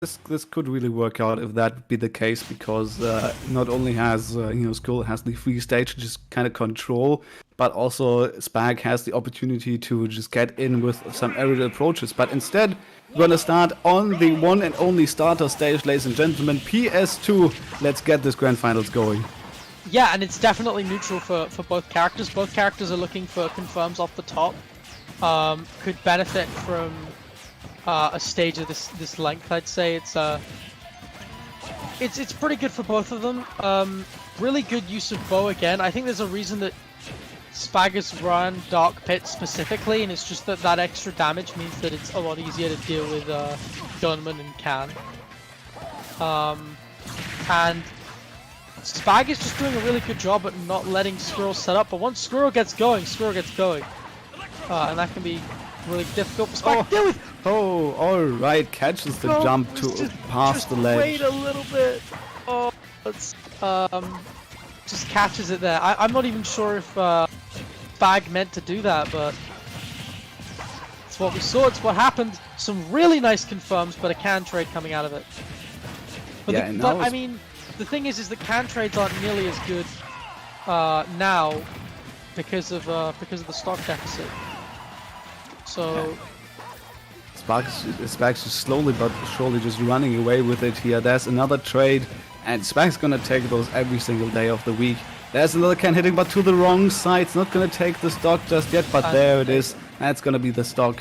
this could really work out if that be the case, because not only has SkWiirel has the free stage to just kind of control, but also Spag has the opportunity to just get in with some aerial approaches. But instead, we're gonna start on the one and only starter stage, ladies and gentlemen, PS2. Let's get this grand finals going. Yeah, and it's definitely neutral for both characters. Both characters are looking for confirms off the top. Could benefit from a stage of this length. I'd say it's pretty good for both of them. Really good use of bow again. I think there's a reason that Spag has run Dark Pit specifically, and it's just that extra damage means that it's a lot easier to deal with Gunman and Can. And Spag is just doing a really good job at not letting SkWiirel set up, but once SkWiirel gets going, SkWiirel gets going. And that can be really difficult for Spag. Oh, alright, catches the jump to past the ledge. Wait a little bit. Oh, it's, just catches it there. I'm not even sure if Spag meant to do that, but it's what we saw, it's what happened. Some really nice confirms, but a can trade coming out of it. But, yeah, but I mean, the thing is that can trades aren't nearly as good now because of the stock deficit. So Spag's just slowly but surely just running away with it here. There's another trade, and Spag's gonna take those every single day of the week. There's another can hitting, but to the wrong side. It's not gonna take the stock just yet, but there it is. That's gonna be the stock.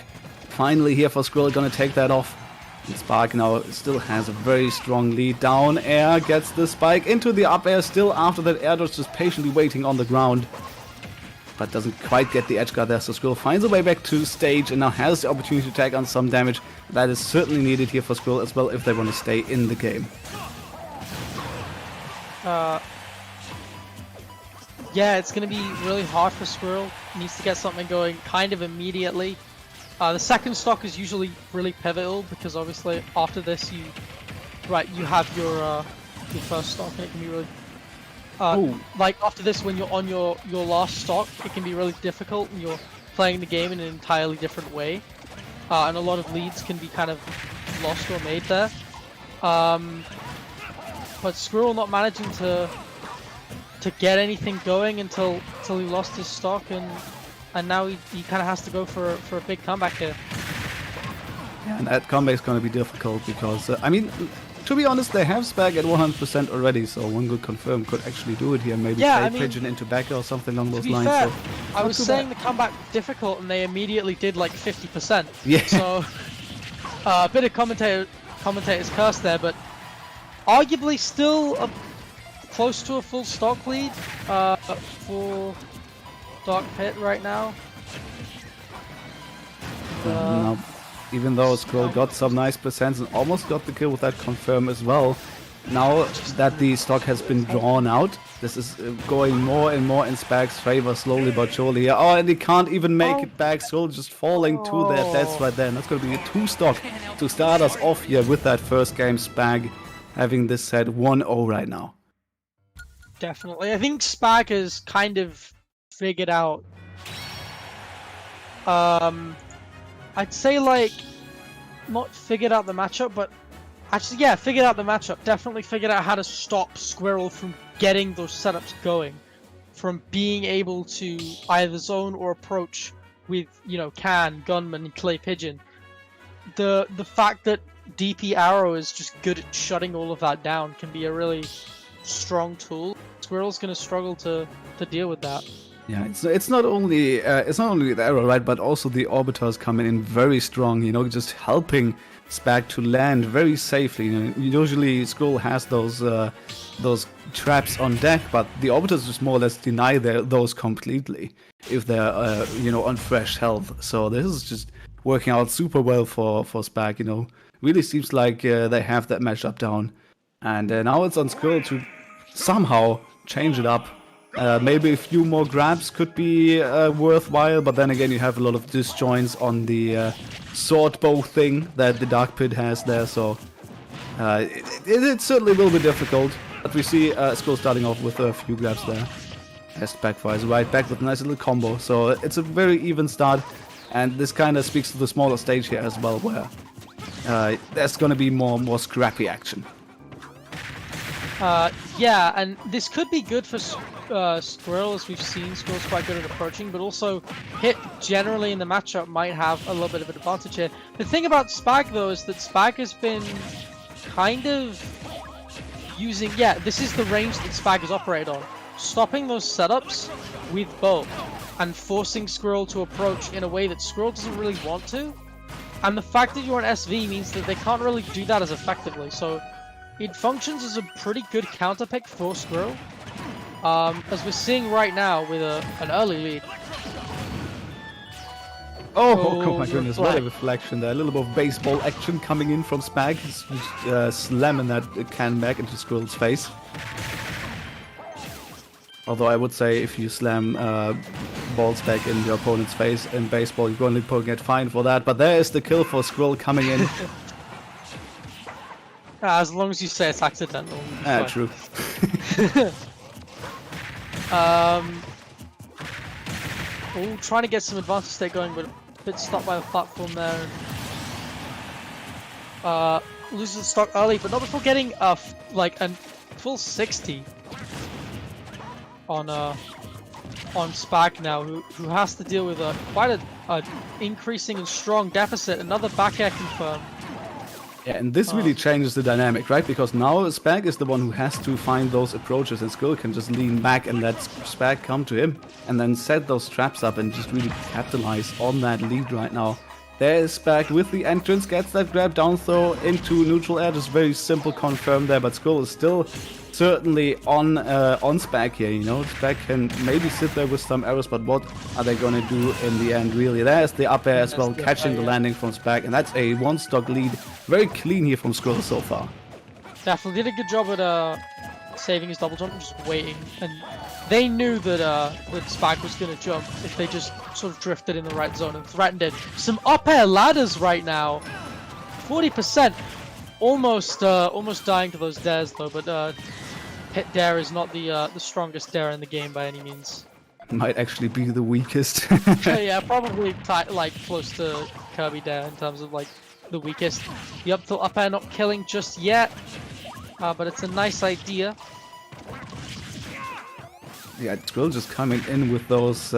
Finally here for SkWiirel, gonna take that off. And Spag now still has a very strong lead. Down air, gets the spike into the up air, still after that air dodge, just patiently waiting on the ground. But doesn't quite get the edge guard there, so SkWiirel finds a way back to stage and now has the opportunity to take on some damage. That is certainly needed here for SkWiirel as well if they want to stay in the game. Yeah, it's going to be really hard for SkWiirel. Needs to get something going kind of immediately. The second stock is usually really pivotal because obviously after this you have your first stock, and it can be really like after this, when you're on your last stock, it can be really difficult and you're playing the game in an entirely different way, and a lot of leads can be kind of lost or made there. But SkWiirel not managing to get anything going until he lost his stock, and now he kind of has to go for a big comeback here. Yeah, and that comeback is going to be difficult because I mean, to be honest, they have Spag at 100% already, so one good confirm could actually do it here. Maybe play Pigeon into back or something along those lines. Fair, so I was saying the comeback was difficult, and they immediately did like 50%. Yeah. So a bit of commentator's curse there, but arguably still close to a full stock lead for Dark Pit right now. Now, even though SkWiirel got some nice percents and almost got the kill with that confirm as well, now that the stock has been drawn out, this is going more and more in Spag's favor slowly but surely here. Oh, and he can't even make it back, SkWiirel just falling to their deaths right there. And that's going to be a 2 stock to start us off here with that first game. Spag having this set 1-0 right now. Definitely. I think Spag has kind of figured out I'd say, like, not figured out the matchup, but actually, yeah, figured out the matchup. Definitely figured out how to stop SkWiirel from getting those setups going, from being able to either zone or approach with, Can, Gunman, and Clay Pigeon. The fact that DP Arrow is just good at shutting all of that down can be a really strong tool. SkWiirel's going to struggle to deal with that. Yeah, it's not only the arrow, right, but also the orbiters coming in very strong, just helping Spag to land very safely. Usually SkWiirel has those traps on deck, but the orbiters just more or less deny those completely if they're on fresh health. So this is just working out super well for Spag. Really seems like they have that matchup down, and now it's on SkWiirel to somehow change it up. Maybe a few more grabs could be worthwhile, but then again you have a lot of disjoints on the sword bow thing that the Dark Pit has there, so it certainly will be difficult. But we see SkWiirel starting off with a few grabs there. As Spag fires right back with a nice little combo, so it's a very even start, and this kind of speaks to the smaller stage here as well, where there's gonna be more scrappy action. Yeah, and this could be good for SkWiirel, as we've seen. SkWiirel's quite good at approaching, but also Hit generally in the matchup might have a little bit of an advantage here. The thing about Spag, though, is that Spag has been kind of using... Yeah, this is the range that Spag has operated on. Stopping those setups with bow and forcing SkWiirel to approach in a way that SkWiirel doesn't really want to. And the fact that you're an SV means that they can't really do that as effectively, so it functions as a pretty good counter pick for SkWiirel, as we're seeing right now with an early lead. Oh my goodness, what a reflection there. A little bit of baseball action coming in from Spag. He's just slamming that can back into SkWiirel's face. Although I would say if you slam balls back in your opponent's face in baseball, you're only get fined for that. But there is the kill for SkWiirel coming in. As long as you say it's accidental. True. Trying to get some advantage state going, but a bit stopped by the platform there. Loses the stock early, but not before getting a full 60 on Spag now, who has to deal with quite a increasing and strong deficit. Another back air confirm. Yeah, and this really changes the dynamic, right? Because now Spag is the one who has to find those approaches, and SkWiirel can just lean back and let Spag come to him, and then set those traps up and just really capitalize on that lead right now. There is Spag with the entrance, gets that grab down throw into neutral air, just very simple confirm there, but SkWiirel is still certainly on Spag here, you know. Spag can maybe sit there with some errors, but what are they going to do in the end, really? There's the up air as well, catching the landing from Spag, and that's a one-stock lead. Very clean here from SkWiirel so far. Definitely did a good job at saving his double jump, just waiting. And they knew that Spag was going to jump if they just sort of drifted in the right zone and threatened it. Some up air ladders right now. 40%. Almost dying to those dares though, but Hit dare is not the strongest dare in the game by any means. Might actually be the weakest. Yeah, probably like close to Kirby dare in terms of like the weakest. The up tilt up air not killing just yet, but it's a nice idea. Yeah, SkWiirel just coming in with those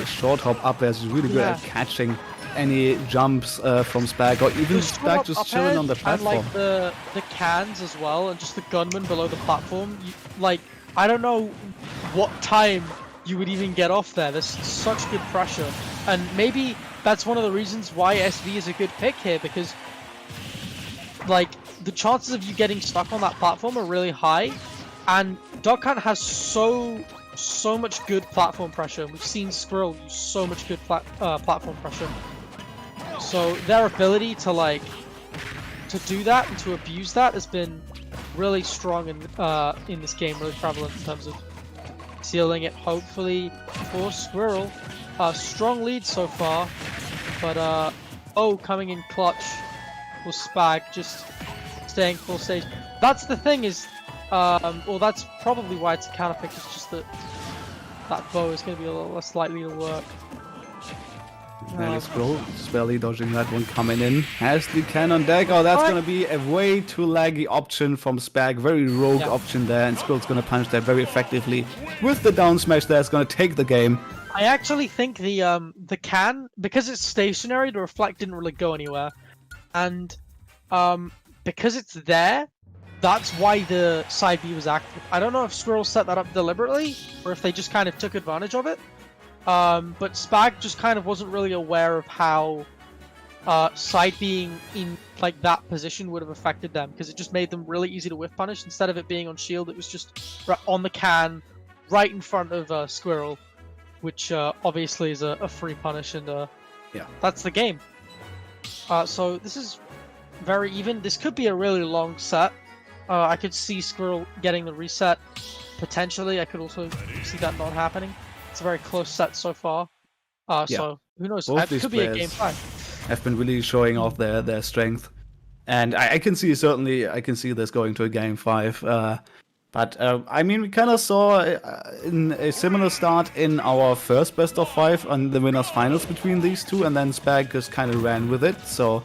short hop up airs. He's really good at catching any jumps from Spag, or even Spag just chilling on the platform. And like the cans as well, and just the gunman below the platform. I don't know what time you would even get off there. There's such good pressure, and maybe that's one of the reasons why SV is a good pick here, because like the chances of you getting stuck on that platform are really high, and Duck Hunt has so much good platform pressure. We've seen SkWiirel use so much good platform pressure. So their ability to do that and to abuse that has been really strong in this game, really prevalent in terms of sealing it. Hopefully for SkWiirel, strong lead so far, but coming in clutch for Spag, just staying full stage. That's the thing is, that's probably why it's a counter pick. It's just that bow is going to be a little less likely to work. SkWiirel just barely dodging that one coming in. Has the cannon deck. Oh, that's going to be a way too laggy option from Spag. Very rogue option there, and SkWiirel's going to punch that very effectively with the down smash there. It's going to take the game. I actually think the can, because it's stationary, the reflect didn't really go anywhere, and because it's there, that's why the side B was active. I don't know if SkWiirel set that up deliberately, or if they just kind of took advantage of it. But Spag just kind of wasn't really aware of how side being in like that position would have affected them, because it just made them really easy to whiff punish. Instead of it being on shield, it was just on the can, right in front of SkWiirel, which obviously is a free punish, and that's the game. So this is very even. This could be a really long set. I could see SkWiirel getting the reset, potentially. I could also see that not happening. It's a very close set so far. So who knows? It could be a game 5. Have been really showing off their strength, and I can see this going to a game 5. But I mean, we kind of saw in a similar start in our first best of 5 on the winners finals between these two, and then Spag just kind of ran with it. So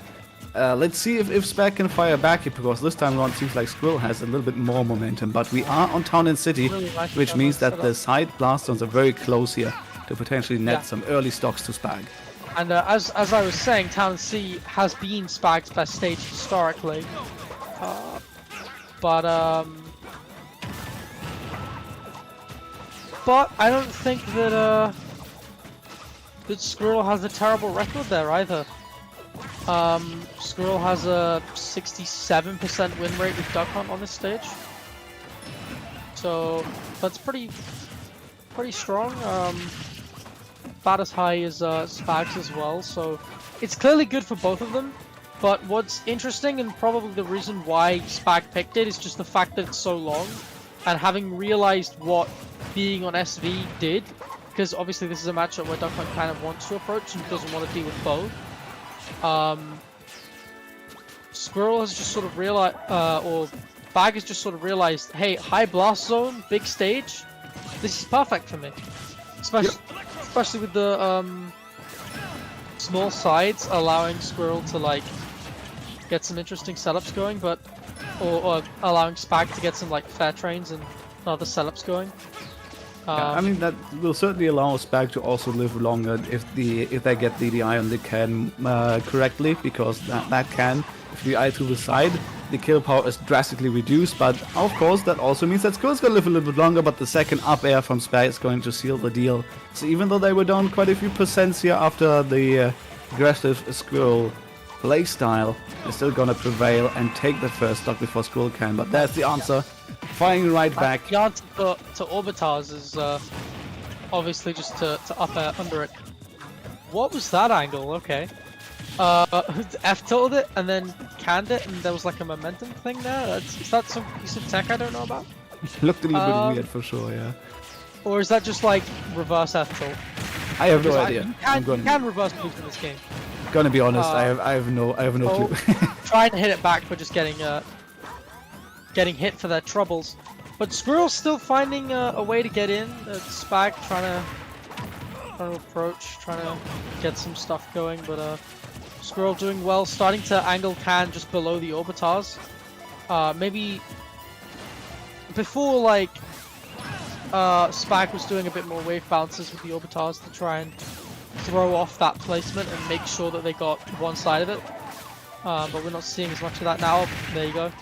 let's see if Spag can fire back here, because this time around it seems like SkWiirel has a little bit more momentum. But we are on Town and City, Really nice which means that the setup. side blast zones are very close here to potentially net some early stocks to Spag. And as I was saying, Town and City has been Spag's best stage historically. But I don't think that that SkWiirel has a terrible record there either. SkWiirel has a 67% win rate with Duck Hunt on this stage, so that's pretty strong. About as high as Spag's as well, so it's clearly good for both of them. But what's interesting, and probably the reason why Spag picked it, is just the fact that it's so long, and having realized what being on SV did, because obviously this is a matchup where Duck Hunt kind of wants to approach and doesn't want to deal with both. SkWiirel has just sort of realized, or Spag has just sort of realized, hey, high blast zone, big stage, this is perfect for me. Especially with the small sides allowing SkWiirel to like get some interesting setups going, but or allowing Spag to get some like fair trains and other setups going. I mean, that will certainly allow Spag to also live longer if they get the DI on the can correctly, because that can, if the eye to the side, the kill power is drastically reduced. But of course, that also means that SkWiirel's gonna live a little bit longer, but the second up air from Spag is going to seal the deal. So even though they were down quite a few percents here after the aggressive SkWiirel playstyle, they're still gonna prevail and take the first stock before SkWiirel can. But there's the answer. Firing right back. The answer to Orbitars is obviously just to up air under it. What was that angle? Okay. F-tilted it and then canned it, and there was like a momentum thing there? Is that some piece of tech I don't know about? Looked a little bit weird for sure, yeah. Or is that just like reverse F-tilt? I have no idea. You can reverse move in this game. Gonna be honest, I have no clue. Trying to hit it back for just getting hit for their troubles. But SkWiirel's still finding a way to get in. Spag trying to approach, trying to get some stuff going, but SkWiirel doing well, starting to angle can just below the Orbitars. Maybe before like Spag was doing a bit more wave bounces with the Orbitars to try and throw off that placement and make sure that they got one side of it. But we're not seeing as much of that now. There you go.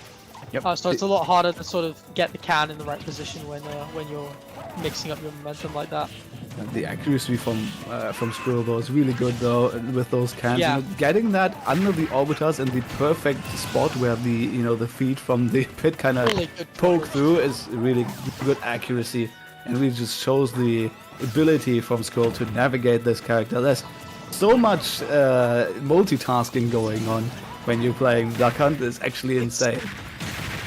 Yep. So it's a lot harder to sort of get the can in the right position when you're mixing up your momentum like that. The accuracy from SkWiirel though is really good though with those cans. Yeah. You know, getting that under the Orbitars in the perfect spot where the feed from the pit kind of Really good poke coverage. through is really good accuracy, and really just shows the ability from SkWiirel to navigate this character. There's so much multitasking going on when you're playing Duck Hunt. It's actually insane.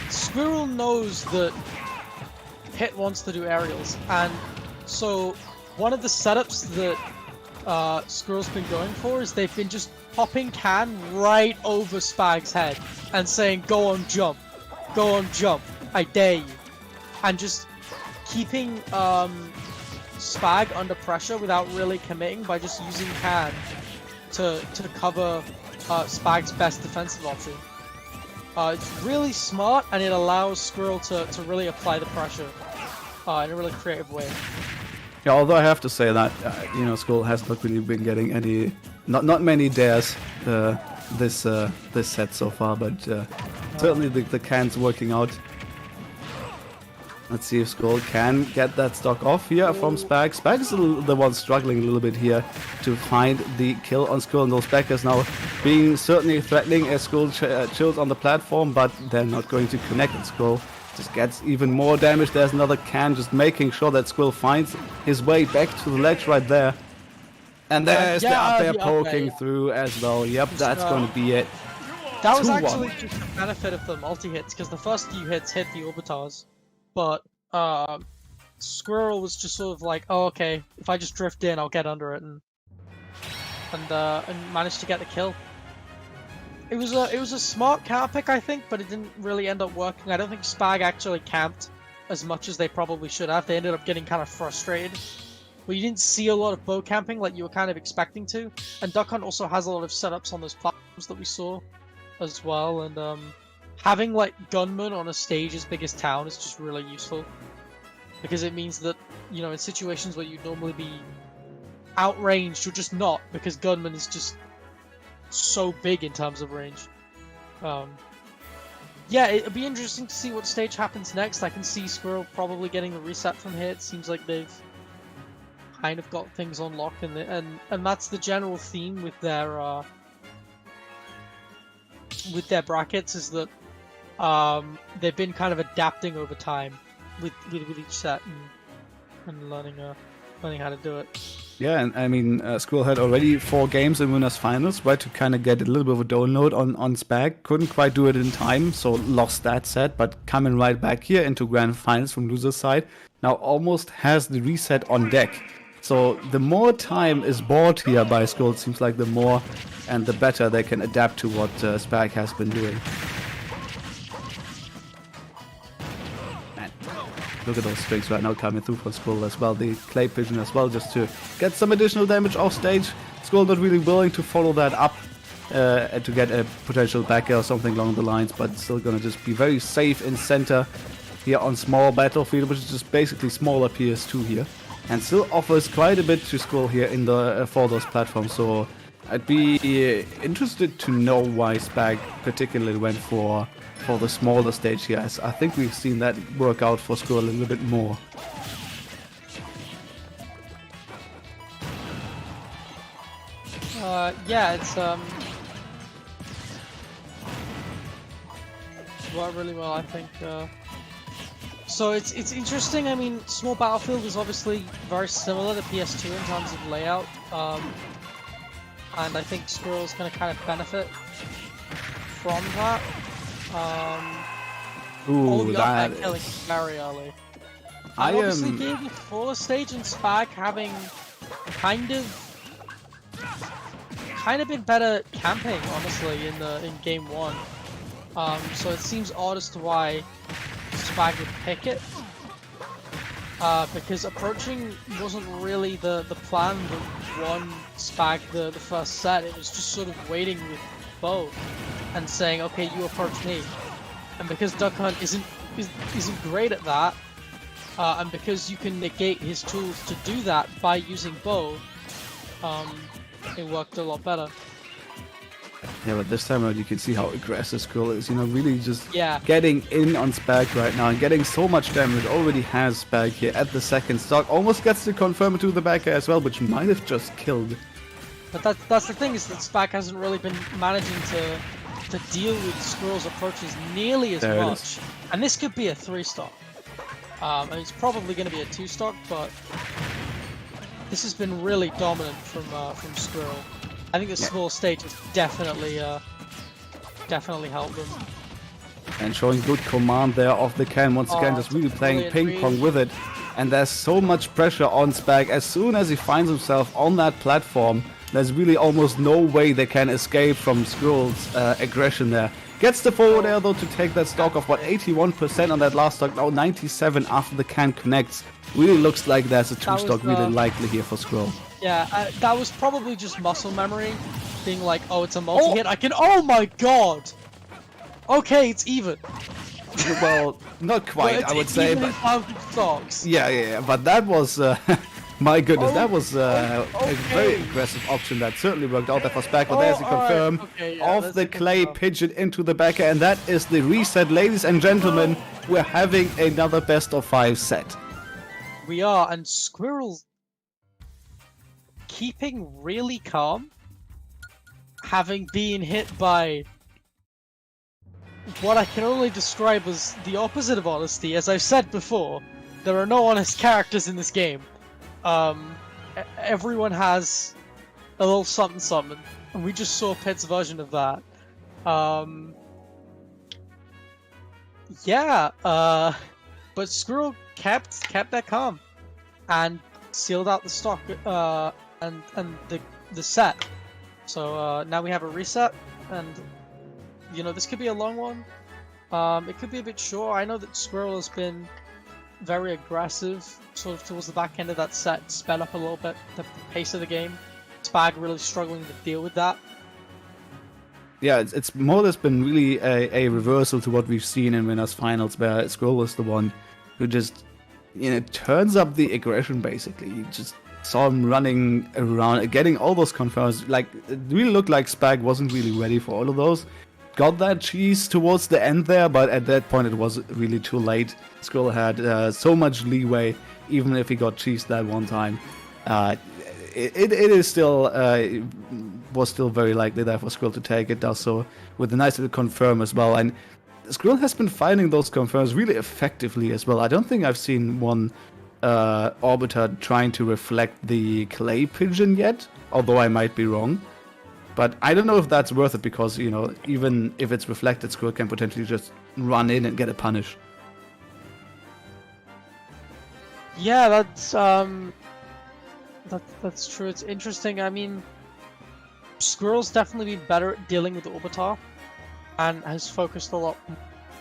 SkWiirel knows that Hit wants to do aerials, and so one of the setups that SkWiirel's been going for is they've been just popping can right over Spag's head and saying, go on jump, I dare you, and just keeping Spag under pressure without really committing by just using can to cover Spag's best defensive option. It's really smart, and it allows SkWiirel to really apply the pressure in a really creative way. Yeah, although I have to say that SkWiirel has not really been getting any, not many dares this set so far, but certainly the can's working out. Let's see if SkWiirel can get that stock off here from Spag. Spag is the one struggling a little bit here to find the kill on SkWiirel, and those backers now being certainly threatening as SkWiirel chills on the platform, but they're not going to connect, and SkWiirel just gets even more damage. There's another can, just making sure that SkWiirel finds his way back to the ledge right there. And there's the up there poking through as well. Yep, that's going to be it. That was 2-1. actually just the benefit of the multi-hits, because the first few hits hit the Orbitars, but SkWiirel was just sort of like, oh, okay, if I just drift in, I'll get under it, and managed to get the kill. It was a smart counter pick, I think, but it didn't really end up working. I don't think Spag actually camped as much as they probably should have. They ended up getting kind of frustrated. Well, you didn't see a lot of bow camping like you were kind of expecting to, and Duck Hunt also has a lot of setups on those platforms that we saw. as well, and having like gunmen on a stage as big as town is just really useful, because it means that, you know, in situations where you'd normally be outranged, you're just not, because gunman is just so big in terms of range. Yeah, it'll be interesting to see what stage happens next. I can see SkWiirel probably getting the reset from here. It seems like they've kind of got things on lock, and that's the general theme with their brackets, is that they've been kind of adapting over time with each set and learning how to do it. Yeah, and I mean, SkWiirel had already 4 games in winners finals, right, to kind of get a little bit of a download on Spag. Couldn't quite do it in time, so lost that set, but coming right back here into grand finals from loser's side. Now almost has the reset on deck. So the more time is bought here by SkWiirel, it seems like the more and the better they can adapt to what Spag has been doing. Look at those strings right now coming through for SkWiirel as well. The clay pigeon as well, just to get some additional damage off stage. SkWiirel not really willing to follow that up to get a potential back air or something along the lines, but still gonna just be very safe in center here on small battlefield, which is just basically smaller PS2 here, and still offers quite a bit to SkWiirel here in the for those platforms. So I'd be interested to know why Spag particularly went for the smaller stage here. I think we've seen that work out for SkWiirel a little bit more. Yeah, it's worked really well, I think. So it's interesting. I mean, small battlefield is obviously very similar to PS2 in terms of layout, and I think SkWiirel's going to kind of benefit from that. Ooh, that killing very early. And obviously being before the stage and Spag having kind of been better camping, honestly, in game 1. So it seems odd as to why Spag would pick it. Because approaching wasn't really the plan that won Spag the first set. It was just sort of waiting with bow and saying, okay, you approach me. And because Duck Hunt isn't great at that, and because you can negate his tools to do that by using bow, it worked a lot better. Yeah, but this time around you can see how aggressive SkWiirel is, you know, really just getting in on Spag right now and getting so much damage. Already has Spag here at the second stock, almost gets to confirm it to the back air as well, which might have just killed. But that's the thing, is that Spag hasn't really been managing to deal with SkWiirel's approaches nearly as much. And this could be a 3-stock. And it's probably going to be a 2-stock, but this has been really dominant from SkWiirel. I think the small stage has definitely helped them. And showing good command there off the can, once again just really playing ping pong with it. And there's so much pressure on Spag. As soon as he finds himself on that platform, there's really almost no way they can escape from SkWiirel's aggression there. Gets the forward air though to take that stock of what, 81% on that last stock, now 97 after the can connects. Really looks like there's a 2-stock really likely here for SkWiirel. Yeah, that was probably just muscle memory, being like, oh, it's a multi-hit, I can, oh my god! Okay, it's even. Well, not quite, I would say, but... Stocks. Yeah, but that was... My goodness, that was a very aggressive option that certainly worked out there for Spag, but there's a confirm of the clay pigeon into the back air, and that is the reset. Ladies and gentlemen, we're having another best of 5 set. We are, and SkWiirel keeping really calm, having been hit by what I can only describe as the opposite of honesty. As I've said before, there are no honest characters in this game. Everyone has a little something something, and we just saw Pit's version of that. But SkWiirel kept that calm and sealed out the stock and the set. So now we have a reset, and you know, this could be a long one. It could be a bit short. I know that SkWiirel has been very aggressive sort of towards the back end of that set, sped up a little bit the pace of the game. Spag really struggling to deal with that. yeah, it's more or less been really a reversal to what we've seen in winners finals, where SkWiirel is the one who just, turns up the aggression. Basically, you just saw him running around, getting all those confirms. Like, it really looked like Spag wasn't really ready for all of those. Got that cheese towards the end there, but at that point it was really too late. SkWiirel had so much leeway, even if he got cheesed that one time. It is still was still very likely there for SkWiirel to take it. Does so with a nice little confirm as well, and SkWiirel has been finding those confirms really effectively as well. I don't think I've seen one Orbiter trying to reflect the clay pigeon yet, although I might be wrong. But I don't know if that's worth it, because even if it's reflected, SkWiirel can potentially just run in and get a punish. Yeah, that's true. It's interesting. I mean, SkWiirel's definitely been better at dealing with the Orbitar, and has focused a lot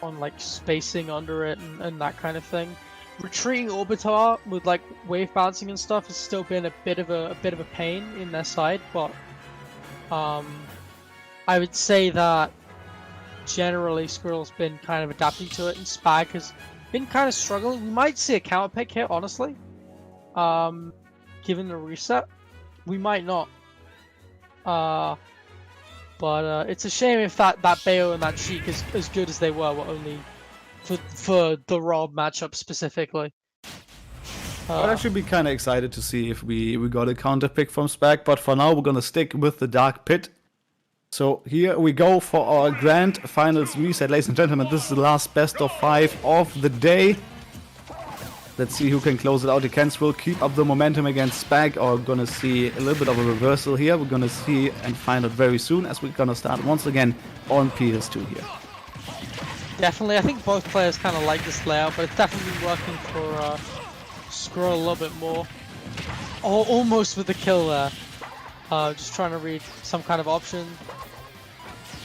on like spacing under it and that kind of thing. Retreating Orbitar with like wave bouncing and stuff has still been a bit of a pain in their side, but I would say that generally SkWiirel's been kind of adapting to it, and Spag has been kind of struggling. We might see a counter pick here, honestly. Given the reset, we might not. But it's a shame if that Bayo and that Sheik, as good as they were only for the Rob matchup specifically. I'd actually be kind of excited to see if we got a counter pick from Spag, but for now we're gonna stick with the Dark Pit. So here we go for our grand finals reset, ladies and gentlemen. This is the last best of 5 of the day. Let's see who can close it out. SkWiirel keep up the momentum against Spag, or gonna see a little bit of a reversal here. We're gonna see and find out very soon, as we're gonna start once again on PS2 here. Definitely, I think both players kind of like this layout, but it's definitely working for SkWiirel a little bit more. Oh, almost with the kill there. Just trying to read some kind of option.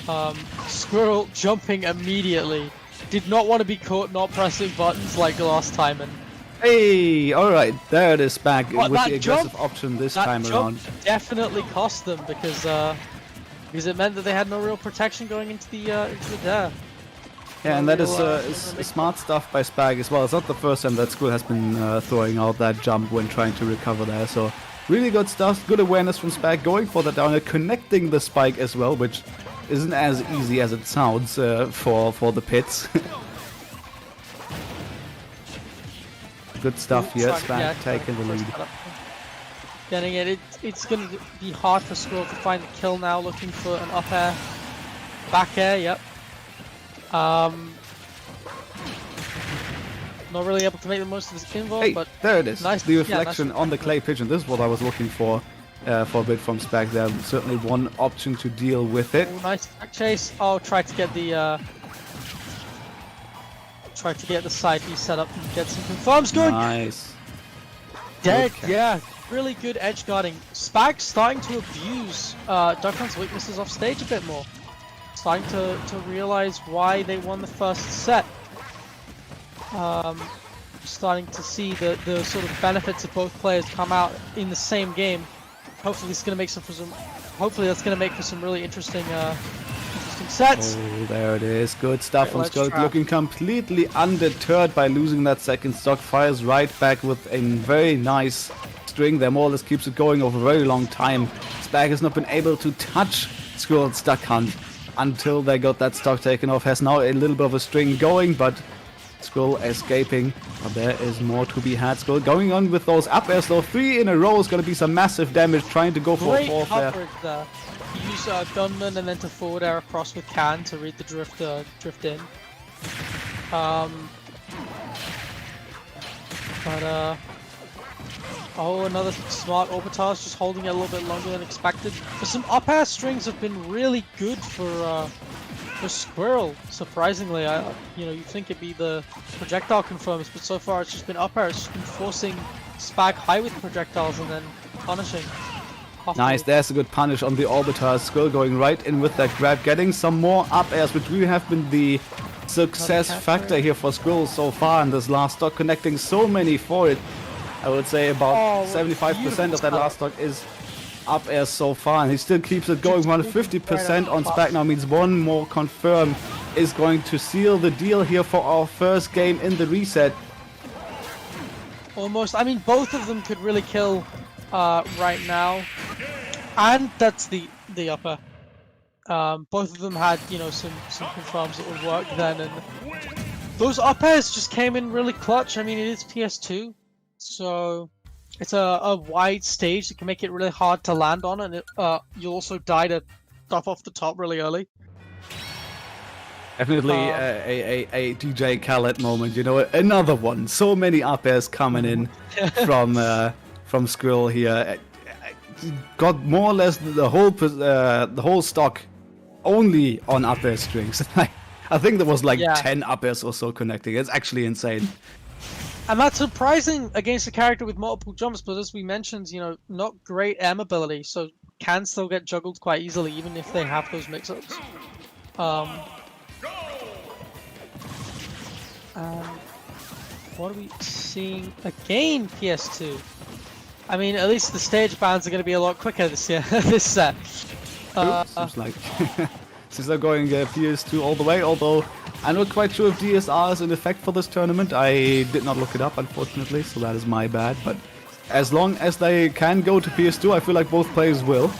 SkWiirel jumping immediately. Did not want to be caught not pressing buttons like last time, and hey, alright, there it is, Spag with the aggressive jump, option this time around. Definitely cost them, because it meant that they had no real protection going into the dare. Yeah, and that is smart stuff by Spag as well. It's not the first time that SkWiirel has been throwing out that jump when trying to recover there, so really good stuff, good awareness from Spag, going for the downer, connecting the spike as well, which isn't as easy as it sounds for the pits. Good stuff here, Spag taking the lead. Getting it. It's going to be hard for SkWiirel to find the kill now, looking for an up air. Back air, yep. Not really able to make the most of his pinball, hey, but there it is. Nice, the reflection nice on the clay pigeon. This is what I was looking for a bit from Spag there. Certainly one option to deal with it. Oh, nice back chase. Oh, try to get the side B set up and get some confirms going. Nice. Dead, yeah. Really good edge guarding. Spag starting to abuse Duckman's weaknesses off stage a bit more. Starting to realize why they won the first set. Starting to see the sort of benefits of both players come out in the same game. Hopefully, it's going to make hopefully, that's going to make for some really interesting sets. Oh, there it is. Good stuff from SkWiirel. Trap. Looking completely undeterred by losing that second stock. Fires right back with a very nice string there. More or less keeps it going over a very long time. Spag has not been able to touch SkWiirel's duck hunt until they got that stock taken off. Has now a little bit of a string going, but SkWiirel escaping. But there is more to be had. SkWiirel going on with those up airs though. 3 in a row is going to be some massive damage, trying to go for a fourth there. Great coverage there. You use gunman and then to forward air across with can to read the drift in. Oh, another smart Orbitar, just holding it a little bit longer than expected. But some up air strings have been really good for SkWiirel. Surprisingly, you'd think it'd be the projectile confirms, but so far it's just been up air. It's just been forcing Spag high with projectiles and then punishing. Nice, there's a good punish on the Orbitar. SkWiirel going right in with that grab, getting some more up airs, which really have been the success factor here for SkWiirel so far in this last stock, connecting so many for it. I would say about 75% of that last stock is up air so far, and he still keeps it going. 150% on Spag now means one more confirm is going to seal the deal here for our first game in the reset. Almost. I mean, both of them could really kill right now, and that's the upper. Both of them had, you know, some confirms that would work then, and those up airs just came in really clutch. I mean, it is PS2, so it's a wide stage that can make it really hard to land on, and you'll also die to stuff off the top really early. Definitely a DJ Khaled moment, you know, another one. So many up airs coming in from SkWiirel here. Got more or less the whole stock only on up air strings. I think there was like 10 up airs or so connecting. It's actually insane. And that's surprising against a character with multiple jumps, but as we mentioned, you know, not great aim ability, so can still get juggled quite easily even if they have those mix-ups. What are we seeing again? PS2. I mean, at least the stage bans are going to be a lot quicker this year. This set. Seems like since they're going PS2 all the way. Although I'm not quite sure if DSR is in effect for this tournament. I did not look it up, unfortunately, so that is my bad. But as long as they can go to PS2, I feel like both players will.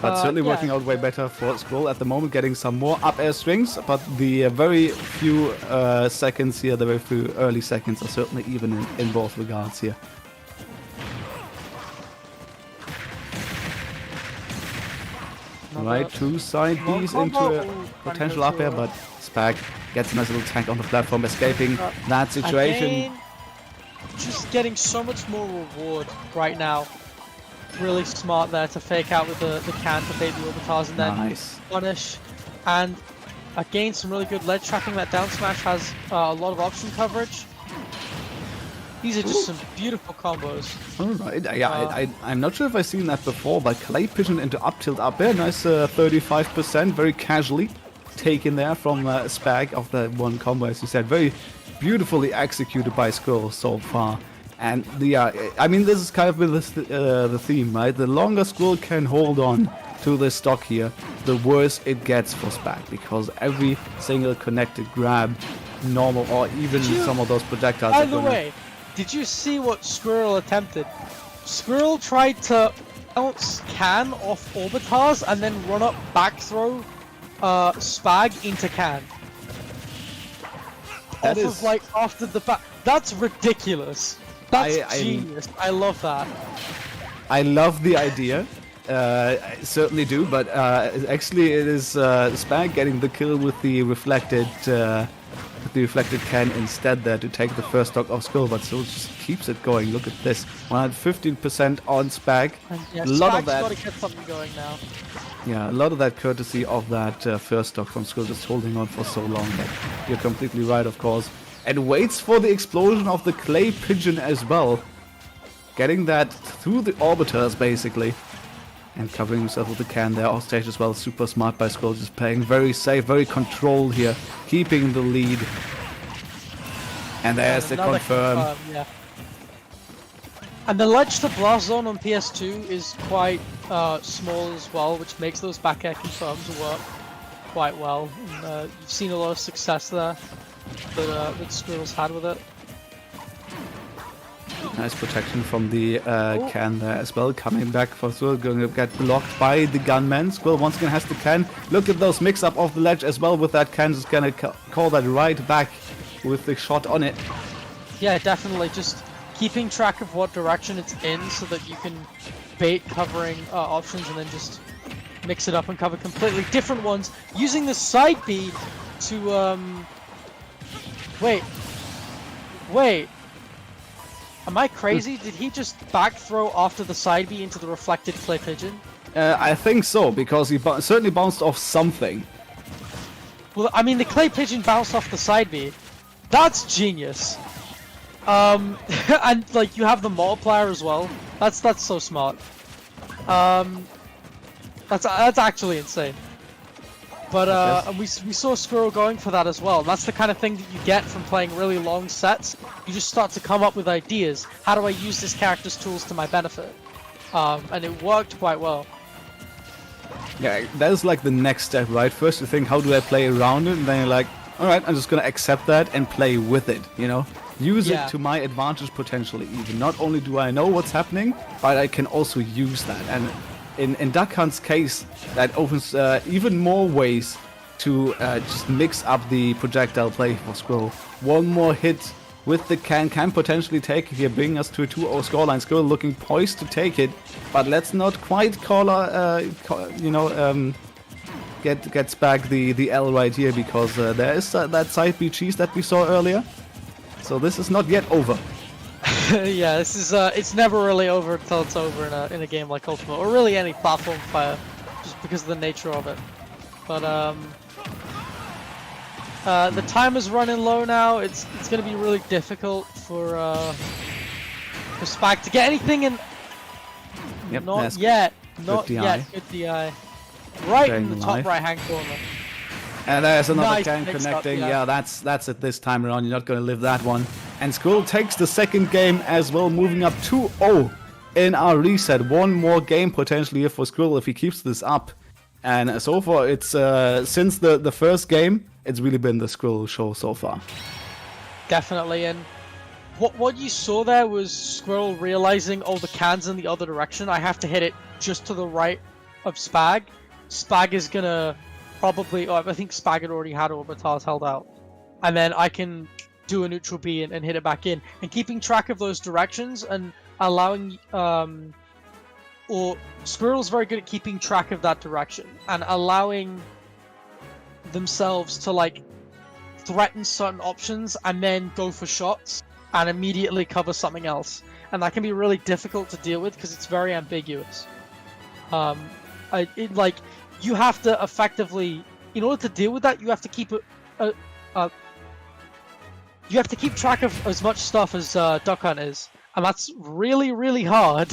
But certainly working out way better for SkWiirel at the moment, getting some more up air strings. But the very few seconds here, the very few early seconds are certainly even in both regards here. Right, two side Bs into a potential up air, but Spag gets a nice little tank on the platform, escaping that situation. Again, just getting so much more reward right now. Really smart there to fake out with the can to bait the orbitars and then punish. And again, some really good ledge trapping. That down smash has a lot of option coverage. These are just some beautiful combos. Alright, yeah, I'm not sure if I've seen that before, but clay pigeon into up tilt up air, nice 35%, very casually taken there from Spag of that one combo, as you said. Very beautifully executed by SkWiirel so far. And I mean, this is kind of the theme, right? The longer SkWiirel can hold on to this stock here, the worse it gets for Spag, because every single connected grab, normal or even some of those projectiles. By the way, did you see what SkWiirel attempted? SkWiirel tried to bounce can off orbitars and then run up back throw Spag into can. That off of like after the back. That's ridiculous. That's genius. I love that. I love the idea. I certainly do, but actually it is Spag getting the kill with the reflected can instead there to take the first stock of SkWiirel, but still just keeps it going. Look at this, 115% on Spag. Yeah, a lot Spag's of that. got to get something going now. Yeah, a lot of that courtesy of that first stock from SkWiirel just holding on for so long. But you're completely right, of course. And waits for the explosion of the clay pigeon as well. Getting that through the orbiters, basically. And covering himself with the can there off stage as well. Super smart by SkWiirel, just playing very safe, very controlled here. Keeping the lead. And there's the confirm. Yeah. And the ledge to blast zone on PS2 is quite small as well, which makes those back air confirms work quite well. And, you've seen a lot of success there that SkWiirel's had with it. Nice protection from the can there as well. Coming back for SkWiirel, going to get blocked by the gunman. SkWiirel once again has the can. Look at those mix-up of the ledge as well with that can. Just going to call that right back with the shot on it. Yeah, definitely. Just keeping track of what direction it's in so that you can bait covering options and then just mix it up and cover completely different ones. Using the side B to... Wait. Am I crazy? Did he just back throw after the side B into the reflected clay pigeon? I think so, because he certainly bounced off something. Well, I mean, the clay pigeon bounced off the side B. That's genius. And like you have the multiplier as well. That's so smart. That's actually insane. But and we saw SkWiirel going for that as well. And that's the kind of thing that you get from playing really long sets. You just start to come up with ideas. How do I use this character's tools to my benefit? and it worked quite well. Yeah, that is like the next step, right? First you think, how do I play around it? And then you're like, alright, I'm just gonna accept that and play with it, you know? Use it to my advantage potentially even. Not only do I know what's happening, but I can also use that. And in Duck Hunt's case, that opens even more ways to just mix up the projectile play for SkWiirel. One more hit with the can potentially take it here, bringing us to a 2-0 scoreline. SkWiirel looking poised to take it, but let's not quite get Spag the L right here, because there is that side B cheese that we saw earlier. So this is not yet over. Yeah, this is it's never really over until it's over in a game like Ultimate, or really any platform fire, just because of the nature of it. But the time is running low now. It's going to be really difficult for Spag to get anything in. Yep, not yet. Not yet. Good DI. Right in the top right-hand corner. And there's another Nice can mix-up, connecting. yeah. Yeah, that's it this time around. You're not going to live that one. And SkWiirel takes the second game as well, moving up 2-0 in our reset. One more game potentially here for SkWiirel if he keeps this up. And so far, it's since the first game, it's really been the SkWiirel show so far. Definitely, and what you saw there was SkWiirel realizing, oh, the can's in the other direction. I have to hit it just to the right of Spag. Spag is gonna probably, I think Spag had already had Orbitars held out, and then I can do a neutral B and hit it back in. And keeping track of those directions and allowing, or SkWiirel's very good at keeping track of that direction and allowing themselves to like threaten certain options and then go for shots and immediately cover something else, and that can be really difficult to deal with because it's very ambiguous. You have to effectively, in order to deal with that, you have to keep you have to keep track of as much stuff as Duck Hunt is, and that's really, really hard.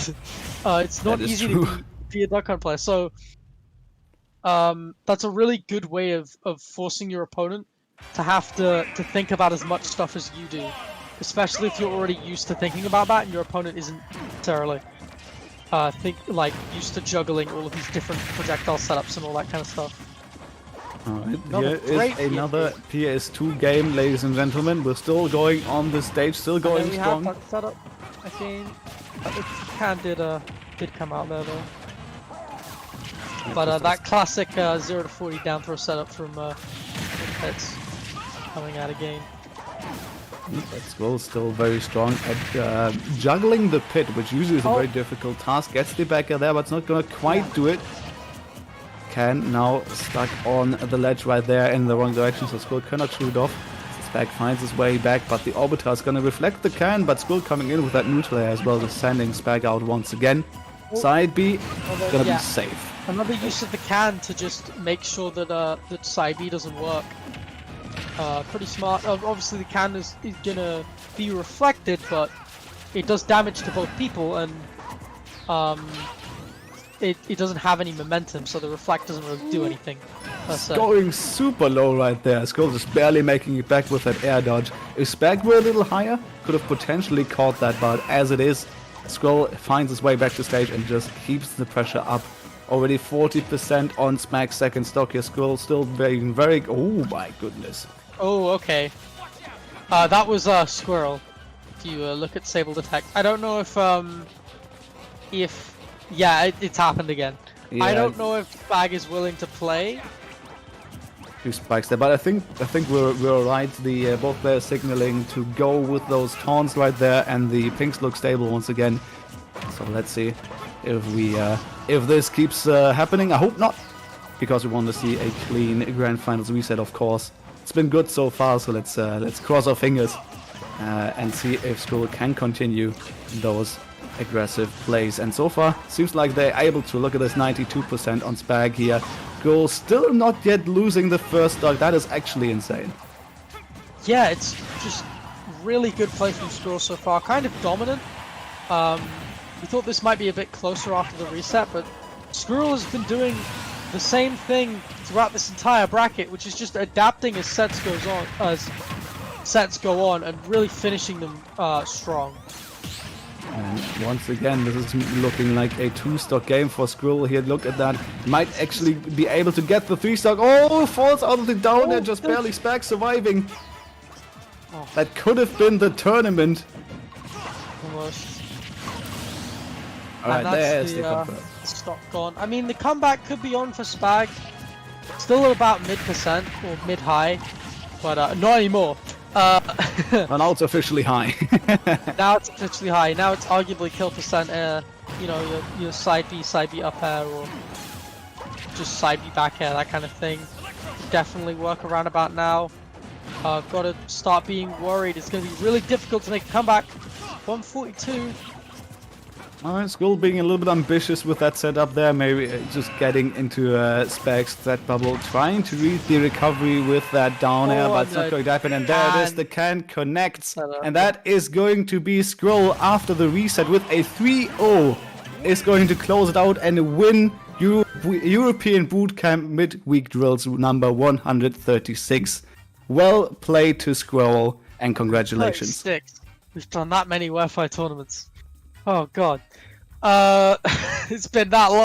It's not easy to be a Duck Hunt player, so that's a really good way of forcing your opponent to have to think about as much stuff as you do, especially if you're already used to thinking about that and your opponent isn't necessarily used to juggling all of these different projectile setups and all that kind of stuff. Alright, here is another PS2 game, ladies and gentlemen. We're still going on the stage, still going we strong. Have that setup, I think. The can did come out there though. But that classic 0 to 40 down throw setup from Pets coming out again. SkWiirel still very strong at juggling the pit, which usually is a very difficult task. Gets the backer there, but it's not gonna quite do it. Can now stuck on the ledge right there in the wrong direction, so SkWiirel cannot shoot it off. Spag finds his way back, but the Orbitar is gonna reflect the can, but SkWiirel coming in with that neutral air as well, just sending Spag out once again. Side B, gonna be safe. Another use of the can to just make sure that that side B doesn't work. Pretty smart. Obviously the can is gonna be reflected, but it does damage to both people, and it doesn't have any momentum, so the reflect doesn't really do anything. Going super low right there. SkWiirel just barely making it back with that air dodge. If Spag were a little higher, could have potentially caught that, but as it is, SkWiirel finds his way back to stage and just keeps the pressure up. Already 40% on Spag's second stock here. SkWiirel still being very... Oh my goodness. Oh, okay. That was SkWiirel. If you look at Sable Detect. I don't know if yeah, it's happened again. Yeah. I don't know if Spag is willing to play. Two spikes there, but I think we're alright. The both players signaling to go with those taunts right there, and the pinks look stable once again. So let's see if this keeps happening. I hope not, because we want to see a clean grand finals reset, of course. It's been good so far, so let's cross our fingers and see if SkWiirel can continue those aggressive plays. And so far, seems like they're able to. Look at this, 92% on Spag here. SkWiirel still not yet losing the first stock. That is actually insane. Yeah, it's just really good play from SkWiirel so far. Kind of dominant. We thought this might be a bit closer after the reset, but SkWiirel has been doing the same thing throughout this entire bracket, which is just adapting as sets go on, and really finishing them strong. And once again, this is looking like a 2-stock game for SkWiirel here. Look at that. Might actually be able to get the 3-stock. Oh, falls out of the down air, just barely. Spag surviving. Oh. That could have been the tournament. Almost. Alright, there's the confirm. Stock gone. I mean, the comeback could be on for Spag. Still about mid% or mid-high, but not anymore. Well, now it's officially high. Now it's officially high. Now it's arguably kill percent. You know, your side B up air, or just side B back air, that kind of thing. Definitely work around about now. Got to start being worried. It's going to be really difficult to make a comeback. 142. Alright, SkWiirel being a little bit ambitious with that setup there, maybe just getting into Spag's threat bubble, trying to read the recovery with that down air, but it's not going to happen. And there it is, the can connects, and that is going to be SkWiirel after the reset with a 3-0. Is going to close it out and win European Bootcamp Midweek Drills number 136. Well played to SkWiirel, and congratulations. 36. We've done that many Wi-Fi tournaments. Oh god. It's been that long.